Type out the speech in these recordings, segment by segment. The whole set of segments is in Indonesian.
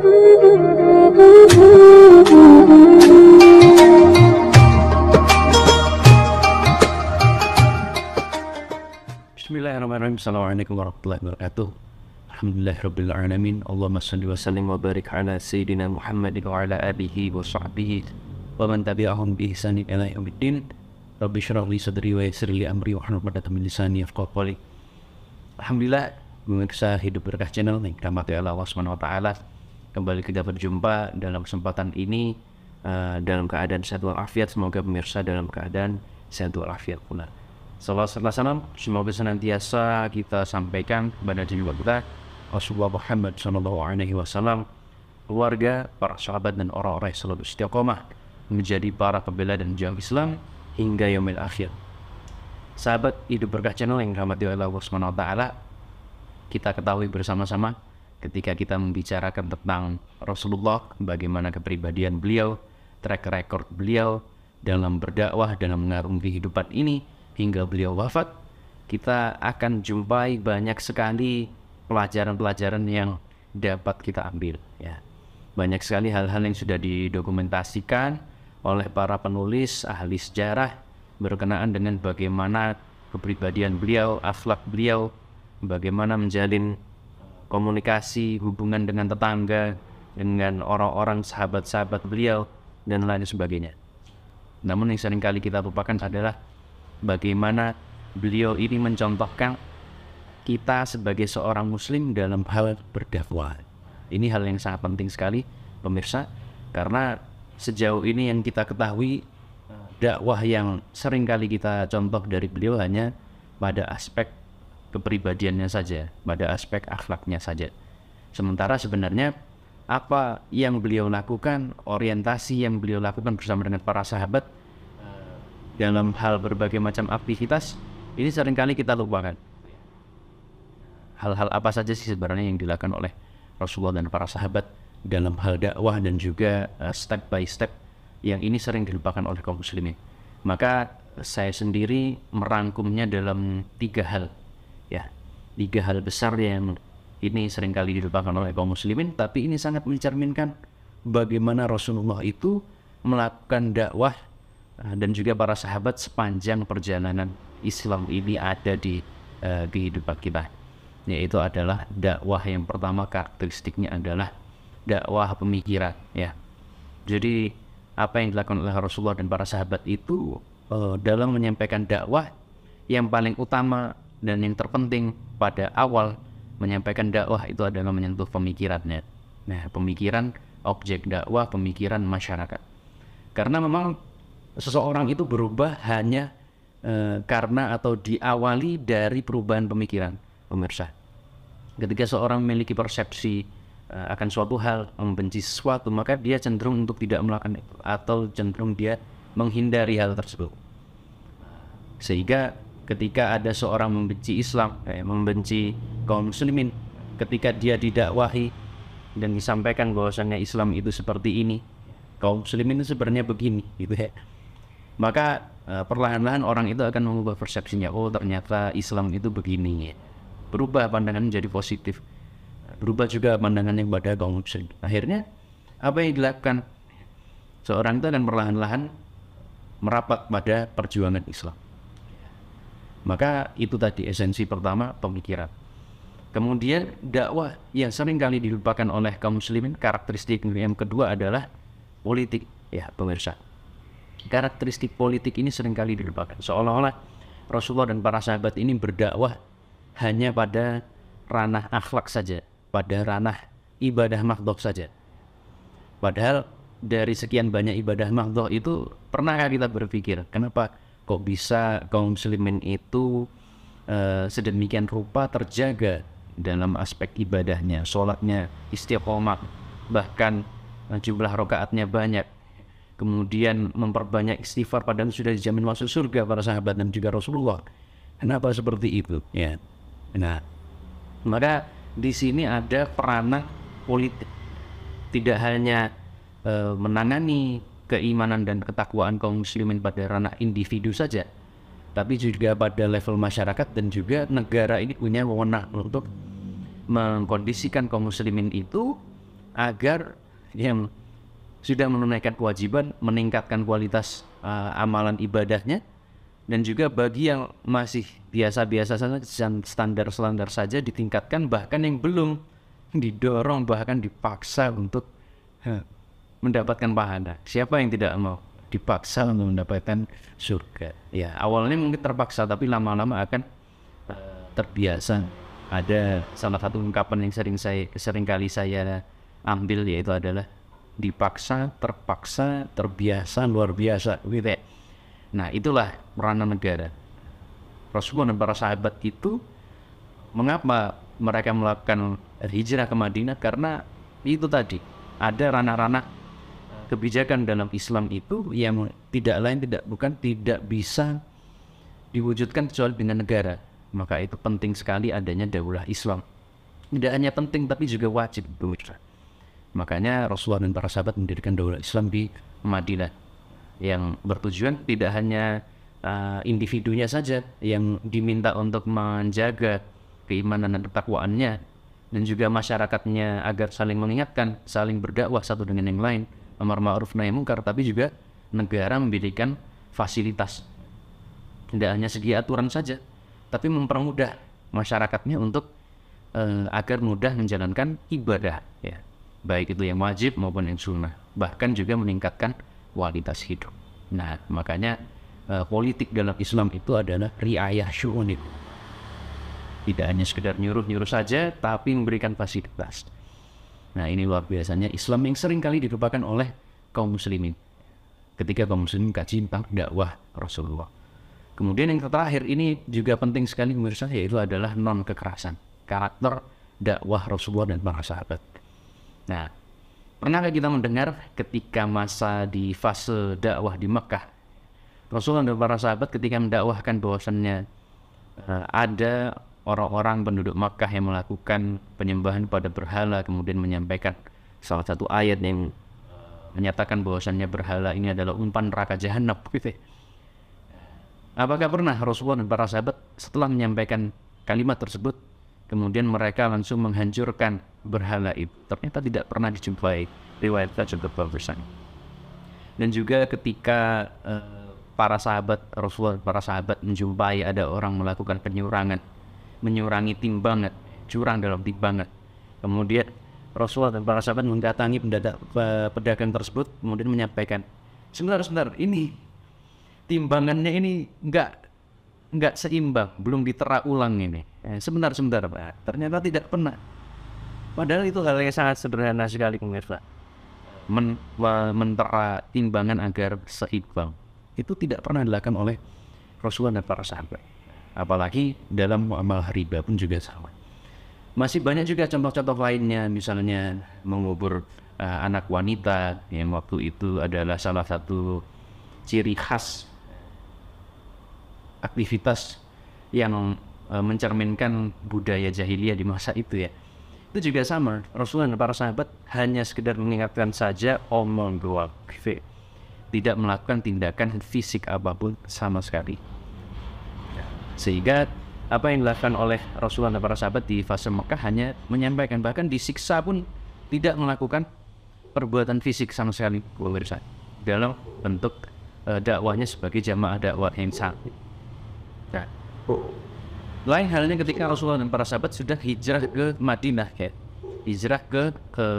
Bismillahirrahmanirrahim. Assalamualaikum warahmatullahi wabarakatuh. Alhamdulillahirabbil alamin. Allahumma shalli wa sallim wa barik ala sayyidina Muhammadin wa ala alihi wa sahbihi wa man tabi'ahum bi ihsanin ila yaumiddin. Rabbi shrah li sadri wa yassir li amri wa hlul 'uqdatam min lisani yafqahu qawli. Alhamdulillah, pemirsa Hidup Berkah Channel yang dirahmati Allah Subhanahu wa taala. Kembali kita berjumpa dalam kesempatan ini dalam keadaan sehat walafiat. Semoga pemirsa dalam keadaan sehat walafiat pula. Salam, semoga senantiasa kita sampaikan kepada jiwa kita Rasulullah Muhammad SAW, keluarga, para sahabat dan orang-orang yang selalu istiqomah menjadi para pembela dan jamaah Islam hingga yaumil akhir. Sahabat Hidup Berkah Channel yang dirahmati Allah Subhanahu wa taala, kita ketahui bersama-sama ketika kita membicarakan tentang Rasulullah, bagaimana kepribadian beliau, track record beliau dalam berdakwah, dalam mengarungi kehidupan ini hingga beliau wafat, kita akan jumpai banyak sekali pelajaran-pelajaran yang dapat kita ambil, ya. Banyak sekali hal-hal yang sudah didokumentasikan oleh para penulis, ahli sejarah berkenaan dengan bagaimana kepribadian beliau, akhlak beliau, bagaimana menjalin komunikasi, hubungan dengan tetangga, dengan orang-orang sahabat-sahabat beliau, dan lain sebagainya. Namun yang seringkali kita lupakan adalah bagaimana beliau ini mencontohkan kita sebagai seorang muslim dalam hal berdakwah. Ini hal yang sangat penting sekali pemirsa, karena sejauh ini yang kita ketahui dakwah yang seringkali kita contoh dari beliau hanya pada aspek kepribadiannya saja, pada aspek akhlaknya saja. Sementara sebenarnya apa yang beliau lakukan, orientasi yang beliau lakukan bersama dengan para sahabat dalam hal berbagai macam aktivitas, ini seringkali kita lupakan. Hal-hal apa saja sih sebenarnya yang dilakukan oleh Rasulullah dan para sahabat dalam hal dakwah dan juga step by step yang ini sering dilupakan oleh kaum muslimin. Maka saya sendiri merangkumnya dalam 3 hal, ya, 3 hal besar yang ini seringkali dilupakan oleh kaum muslimin, tapi ini sangat mencerminkan bagaimana Rasulullah itu melakukan dakwah dan juga para sahabat sepanjang perjalanan Islam ini ada di kehidupan kita. Yaitu adalah dakwah yang pertama, karakteristiknya adalah dakwah pemikiran, ya. Jadi apa yang dilakukan oleh Rasulullah dan para sahabat itu dalam menyampaikan dakwah, yang paling utama dan yang terpenting pada awal menyampaikan dakwah itu adalah menyentuh pemikirannya. Nah, pemikiran objek dakwah, pemikiran masyarakat. Karena memang seseorang itu berubah hanya karena atau diawali dari perubahan pemikiran, pemirsa. Ketika seorang memiliki persepsi akan suatu hal, membenci sesuatu, maka dia cenderung untuk tidak melakukan itu, atau cenderung dia menghindari hal tersebut. Sehingga ketika ada seorang membenci Islam, membenci kaum muslimin, ketika dia didakwahi dan disampaikan bahwasannya Islam itu seperti ini, kaum muslimin itu sebenarnya begini, gitu ya. Maka perlahan-lahan orang itu akan mengubah persepsinya. Oh, ternyata Islam itu begini, ya. Berubah pandangan menjadi positif. Berubah juga pandangannya kepada kaum muslim. Akhirnya apa yang dilakukan? Seorang itu akan perlahan-lahan merapat pada perjuangan Islam. Maka itu tadi esensi pertama, pemikiran. Kemudian dakwah yang sering kali dilupakan oleh kaum muslimin, karakteristik yang kedua adalah politik, ya pemirsa. Karakteristik politik ini seringkali dilupakan, seolah-olah Rasulullah dan para sahabat ini berdakwah hanya pada ranah akhlak saja, pada ranah ibadah mahdhah saja. Padahal dari sekian banyak ibadah mahdhah itu, pernahkah kita berpikir kenapa kok bisa kaum muslimin itu sedemikian rupa terjaga dalam aspek ibadahnya, sholatnya istiqomah, bahkan jumlah rakaatnya banyak, kemudian memperbanyak istighfar, padahal sudah dijamin masuk surga para sahabat dan juga Rasulullah. Kenapa seperti itu? Ya. Nah, maka di sini ada peranan politik. Tidak hanya menangani keimanan dan ketakwaan kaum muslimin pada ranah individu saja, tapi juga pada level masyarakat, dan juga negara ini punya wewenang untuk mengkondisikan kaum muslimin itu agar yang sudah menunaikan kewajiban meningkatkan kualitas amalan ibadahnya, dan juga bagi yang masih biasa-biasa saja, standar-standar saja ditingkatkan, bahkan yang belum didorong, bahkan dipaksa untuk mendapatkan pahala. Siapa yang tidak mau dipaksa untuk mendapatkan surga? Ya, awalnya mungkin terpaksa, tapi lama-lama akan terbiasa. Ada salah satu ungkapan yang sering kali saya ambil, yaitu adalah dipaksa, terpaksa, terbiasa, luar biasa, gitu ya. Nah, itulah peranan negara. Rasulullah dan para sahabat itu, mengapa mereka melakukan hijrah ke Madinah? Karena itu tadi, ada ranah-ranah kebijakan dalam Islam itu yang tidak bisa diwujudkan kecuali dengan negara. Maka itu penting sekali adanya daulah Islam. Tidak hanya penting, tapi juga wajib. Makanya Rasulullah dan para sahabat mendirikan daulah Islam di Madinah, yang bertujuan tidak hanya individunya saja yang diminta untuk menjaga keimanan dan ketakwaannya, dan juga masyarakatnya agar saling mengingatkan, saling berdakwah satu dengan yang lain, amar ma'ruf nahi munkar, tapi juga negara memberikan fasilitas. Tidak hanya segi aturan saja, tapi mempermudah masyarakatnya untuk agar mudah menjalankan ibadah, ya, baik itu yang wajib maupun yang sunnah, bahkan juga meningkatkan kualitas hidup. Nah, makanya politik dalam Islam itu adalah riayah syu'un. Tidak hanya sekedar nyuruh-nyuruh saja, tapi memberikan fasilitas. Nah, ini luar biasanya Islam yang sering kali dilupakan oleh kaum muslimin ketika kaum muslimin kaji tentang dakwah Rasulullah. Kemudian yang terakhir ini juga penting sekali pemirsa, yaitu adalah non-kekerasan, karakter dakwah Rasulullah dan para sahabat. Nah, pernahkah kita mendengar ketika masa di fase dakwah di Mekah, Rasulullah dan para sahabat ketika mendakwahkan bahwasannya ada orang-orang penduduk Makkah yang melakukan penyembahan pada berhala, kemudian menyampaikan salah satu ayat yang menyatakan bahwasannya berhala ini adalah umpan neraka jahanam, gitu. Apakah pernah Rasulullah dan para sahabat setelah menyampaikan kalimat tersebut, kemudian mereka langsung menghancurkan berhala itu? Ternyata tidak pernah dijumpai riwayat tersebut bersama. Dan juga ketika para sahabat Rasulullah, para sahabat menjumpai ada orang melakukan penyurangan, menyurangi timbangan, curang dalam timbangan, kemudian Rasulullah dan para sahabat mendatangi pedagang tersebut, kemudian menyampaikan, sebentar, ini timbangannya ini enggak seimbang, belum ditera ulang ini. Sebentar, Pak. Ternyata tidak pernah. Padahal itu hal yang sangat sederhana sekali, pemirsa. Mentera timbangan agar seimbang. Itu tidak pernah dilakukan oleh Rasulullah dan para sahabat. Apalagi dalam muamalah riba pun juga sama. Masih banyak juga contoh-contoh lainnya, misalnya mengubur anak wanita, yang waktu itu adalah salah satu ciri khas aktivitas yang mencerminkan budaya jahiliyah di masa itu, ya. Itu juga sama, Rasulullah dan para sahabat hanya sekedar mengingatkan saja, omong doang, tidak melakukan tindakan fisik apapun sama sekali. Sehingga apa yang dilakukan oleh Rasulullah dan para sahabat di fase Mekah hanya menyampaikan, bahkan disiksa pun tidak melakukan perbuatan fisik sama sekali, pemirsa, dalam bentuk dakwahnya sebagai jamaah dakwah yang sah. Nah, lain halnya ketika Rasulullah dan para sahabat sudah hijrah ke Madinah, ya, hijrah ke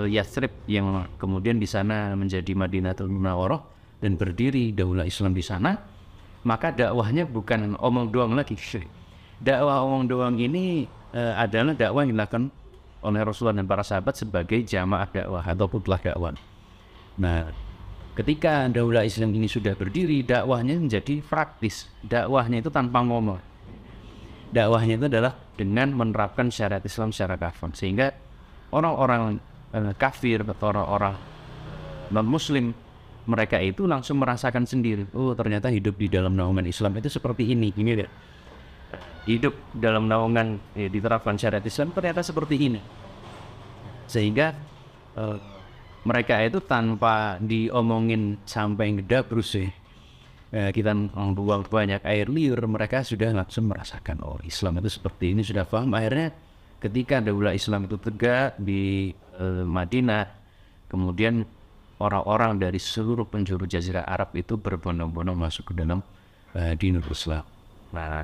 Yathrib, yang kemudian di sana menjadi Madinatul Munawwarah dan berdiri daulah Islam di sana. Maka dakwahnya bukan omong doang lagi. Dakwah omong doang ini adalah dakwah yang dilakukan oleh Rasulullah dan para sahabat sebagai jamaah dakwah atau putlah dakwah. Nah, ketika daulah Islam ini sudah berdiri, dakwahnya menjadi praktis. Dakwahnya itu tanpa ngomong. Dakwahnya itu adalah dengan menerapkan syariat Islam secara kafah, sehingga orang-orang kafir atau orang-orang non-muslim, mereka itu langsung merasakan sendiri, oh ternyata hidup di dalam naungan Islam itu seperti ini ya. Hidup dalam naungan diterapkan syariat Islam ternyata seperti ini. Sehingga mereka itu tanpa diomongin sampai ngedabrus, kita buang banyak air liur, mereka sudah langsung merasakan, oh Islam itu seperti ini, sudah paham. Akhirnya ketika daulah Islam itu tegak di Madinah, Kemudian orang-orang dari seluruh penjuru Jazirah Arab itu berbondong-bondong masuk ke dalam dinul Islam. Nah,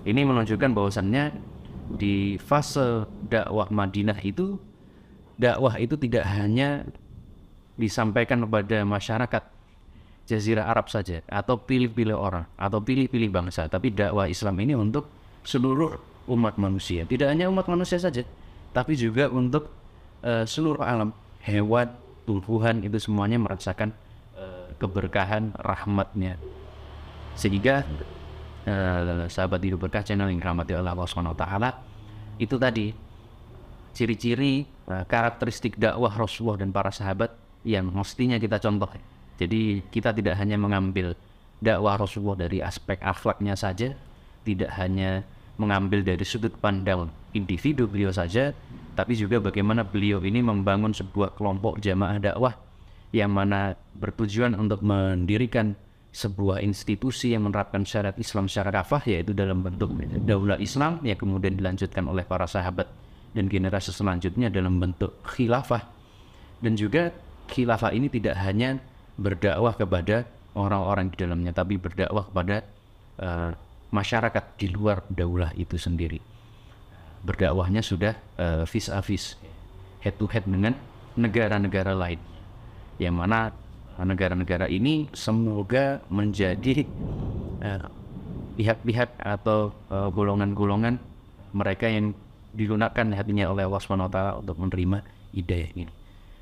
ini menunjukkan bahwasannya di fase dakwah Madinah itu, dakwah itu tidak hanya disampaikan kepada masyarakat Jazirah Arab saja, atau pilih-pilih orang, atau pilih-pilih bangsa, tapi dakwah Islam ini untuk seluruh umat manusia. Tidak hanya umat manusia saja, tapi juga untuk seluruh alam, hewan, tumbuhan, itu semuanya merasakan keberkahan rahmatnya. Sehingga sahabat hidup berkah channel yang dirahmati oleh Allah SWT, itu tadi ciri-ciri karakteristik dakwah Rasulullah dan para sahabat yang mestinya kita contoh. Jadi kita tidak hanya mengambil dakwah Rasulullah dari aspek akhlaknya saja, tidak hanya mengambil dari sudut pandang individu beliau saja, tapi juga bagaimana beliau ini membangun sebuah kelompok jamaah dakwah yang mana bertujuan untuk mendirikan sebuah institusi yang menerapkan syariat Islam secara kafah, yaitu dalam bentuk daulah Islam, yang kemudian dilanjutkan oleh para sahabat dan generasi selanjutnya dalam bentuk khilafah. Dan juga khilafah ini tidak hanya berdakwah kepada orang-orang di dalamnya, tapi berdakwah kepada masyarakat di luar daulah itu sendiri. Berdakwahnya sudah vis-a-vis, head to head dengan negara-negara lain, yang mana negara-negara ini semoga menjadi pihak-pihak atau golongan-golongan mereka yang dilunakkan hatinya oleh Allah SWT untuk menerima hidayah ini.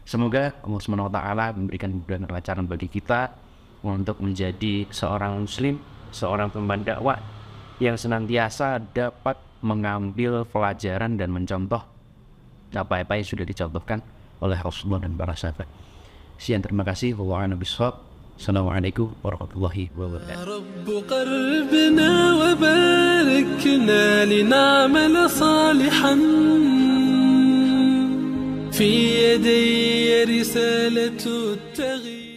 Semoga Allah SWT memberikan kemudahan kelancaran bagi kita untuk menjadi seorang muslim, seorang pembantu dakwah yang senantiasa dapat mengambil pelajaran dan mencontoh apa-apa yang sudah dicontohkan oleh Rasulullah dan para sahabat. Sekian, terima kasih. Assalamualaikum warahmatullahi wabarakatuh. رب قلبنا وباركنا لنعمل صالحا في يدي رسالة التغيير.